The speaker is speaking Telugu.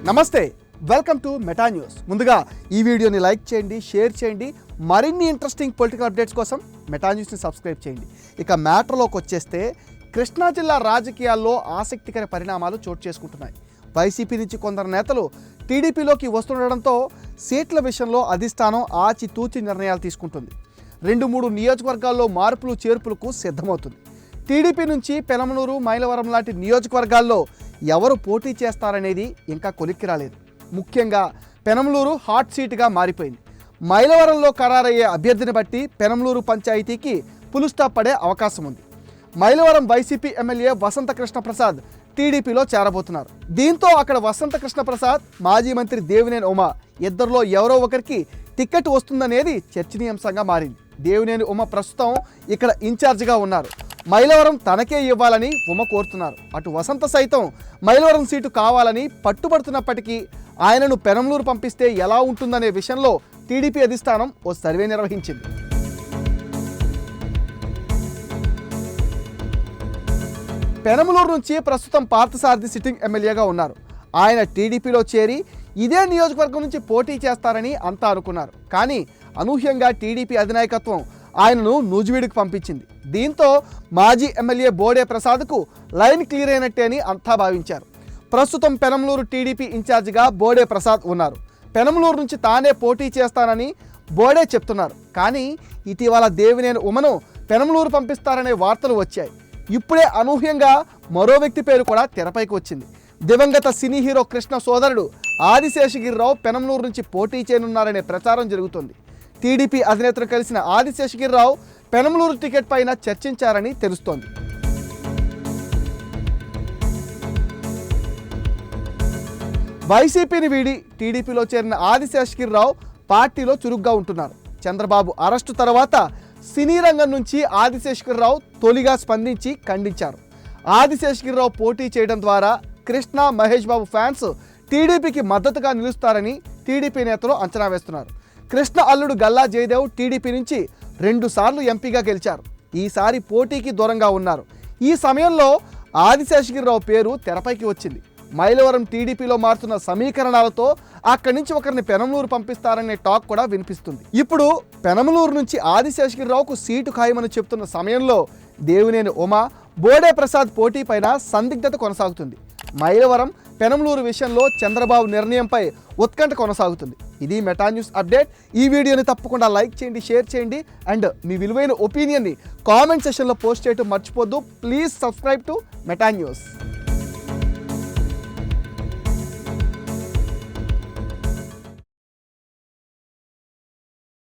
నమస్తే, వెల్కమ్ టు మెటా న్యూస్. ముందుగా ఈ వీడియోని లైక్ చేయండి, షేర్ చేయండి. మరిన్ని ఇంట్రెస్టింగ్ పొలిటికల్ అప్డేట్స్ కోసం మెటా న్యూస్ని సబ్స్క్రైబ్ చేయండి. ఇక మ్యాటర్లోకి వచ్చేస్తే కృష్ణా జిల్లా రాజకీయాల్లో ఆసక్తికర పరిణామాలు చోటు చేసుకుంటున్నాయి. వైసీపీ నుంచి కొందరు నేతలు టీడీపీలోకి వస్తుండడంతో సీట్ల విషయంలో అధిష్టానం ఆచితూచి నిర్ణయాలు తీసుకుంటుంది. 2-3 నియోజకవర్గాల్లో మార్పులు చేర్పులకు సిద్ధమవుతుంది. టీడీపీ నుంచి పెనమలూరు, మైలవరం లాంటి నియోజకవర్గాల్లో ఎవరు పోటీ చేస్తారనేది ఇంకా కొలిక్కి రాలేదు. ముఖ్యంగా పెనమలూరు హాట్ సీటుగా మారిపోయింది. మైలవరంలో ఖరారయ్యే అభ్యర్థిని బట్టి పెనమలూరు పంచాయతీకి పులు స్టాప్ పడే అవకాశం ఉంది. మైలవరం వైసీపీ ఎమ్మెల్యే వసంత కృష్ణ ప్రసాద్ టీడీపీలో చేరబోతున్నారు. దీంతో అక్కడ వసంత కృష్ణ ప్రసాద్, మాజీ మంత్రి దేవినేని ఉమ ఇద్దరిలో ఎవరో ఒకరికి టికెట్ వస్తుందనేది చర్చనీయాంశంగా మారింది. దేవినేని ఉమ ప్రస్తుతం ఇక్కడ ఇన్ఛార్జిగా ఉన్నారు. మైలవరం తనకే ఇవ్వాలని ఉమ కోరుతున్నారు. అటు వసంత సైతం మైలవరం సీటు కావాలని పట్టుబడుతున్నప్పటికీ ఆయనను పెనమలూరు పంపిస్తే ఎలా ఉంటుందనే విషయంలో టీడీపీ అధిష్టానం ఓ సర్వే నిర్వహించింది. పెనమలూరు నుంచి ప్రస్తుతం పార్థసారథి సిట్టింగ్ ఎమ్మెల్యేగా ఉన్నారు. ఆయన టీడీపీలో చేరి ఇదే నియోజకవర్గం నుంచి పోటీ చేస్తారని అంతా అనుకున్నారు. కానీ అనూహ్యంగా టీడీపీ అధినాయకత్వం ఆయనను నూజివీడుకు పంపించింది. దీంతో మాజీ ఎమ్మెల్యే బోడే ప్రసాద్కు లైన్ క్లియర్ అయినట్టే అని అంతా భావించారు. ప్రస్తుతం పెనమలూరు టీడీపీ ఇన్ఛార్జిగా బోడే ప్రసాద్ ఉన్నారు. పెనమలూరు నుంచి తానే పోటీ చేస్తానని బోడే చెప్తున్నారు. కానీ ఇటీవల దేవినేని ఉమను పెనమలూరు పంపిస్తారనే వార్తలు వచ్చాయి. ఇప్పుడే అనూహ్యంగా మరో వ్యక్తి పేరు కూడా తెరపైకి వచ్చింది. దివంగత సినీ హీరో కృష్ణ సోదరుడు ఆదిశేషగిరిరావు పెనమలూరు నుంచి పోటీ చేయనున్నారనే ప్రచారం జరుగుతుంది. టీడీపీ అధినేతను కలిసిన ఆదిశేషగిరిరావు పెనమలూరు టికెట్ పైన చర్చించారని తెలుస్తోంది. వైసీపీని వీడి టీడీపీలో చేరిన ఆదిశేషగిరిరావు పార్టీలో చురుగ్గా ఉంటున్నారు. చంద్రబాబు అరెస్టు తర్వాత సినీ రంగం నుంచి ఆదిశేషగిరిరావు తొలిగా స్పందించి ఖండించారు. ఆదిశేషగిరిరావు పోటీ చేయడం ద్వారా కృష్ణ, మహేష్ బాబు ఫ్యాన్స్ టీడీపీకి మద్దతుగా నిలుస్తారని టీడీపీ నేతలు అంచనా వేస్తున్నారు. కృష్ణ అల్లుడు గల్లా జయదేవ్ టీడీపీ నుంచి 2 సార్లు ఎంపీగా గెలిచారు. ఈసారి పోటీకి దూరంగా ఉన్నారు. ఈ సమయంలో ఆదిశేషగిరిరావు పేరు తెరపైకి వచ్చింది. మైలవరం టీడీపీలో మారుతున్న సమీకరణాలతో అక్కడి నుంచి ఒకరిని పెనమలూరు పంపిస్తారనే టాక్ కూడా వినిపిస్తుంది. ఇప్పుడు పెనమలూరు నుంచి ఆదిశేషగిరిరావుకు సీటు ఖాయమని చెప్తున్న సమయంలో దేవినేని ఉమ, బోడే ప్రసాద్ పోటీ పైన సందిగ్ధత కొనసాగుతుంది. మైలవరం, పెనమలూరు విషయంలో చంద్రబాబు నిర్ణయంపై ఉత్కంఠ కొనసాగుతుంది. ఇది మెటా న్యూస్ అప్డేట్. ఈ వీడియోని తప్పకుండా లైక్ చేయండి, షేర్ చేయండి అండ్ మీ విలువైన ఒపీనియన్ని కామెంట్ సెషన్లో పోస్ట్ చేయడం మర్చిపోద్దు. Please subscribe to Meta news.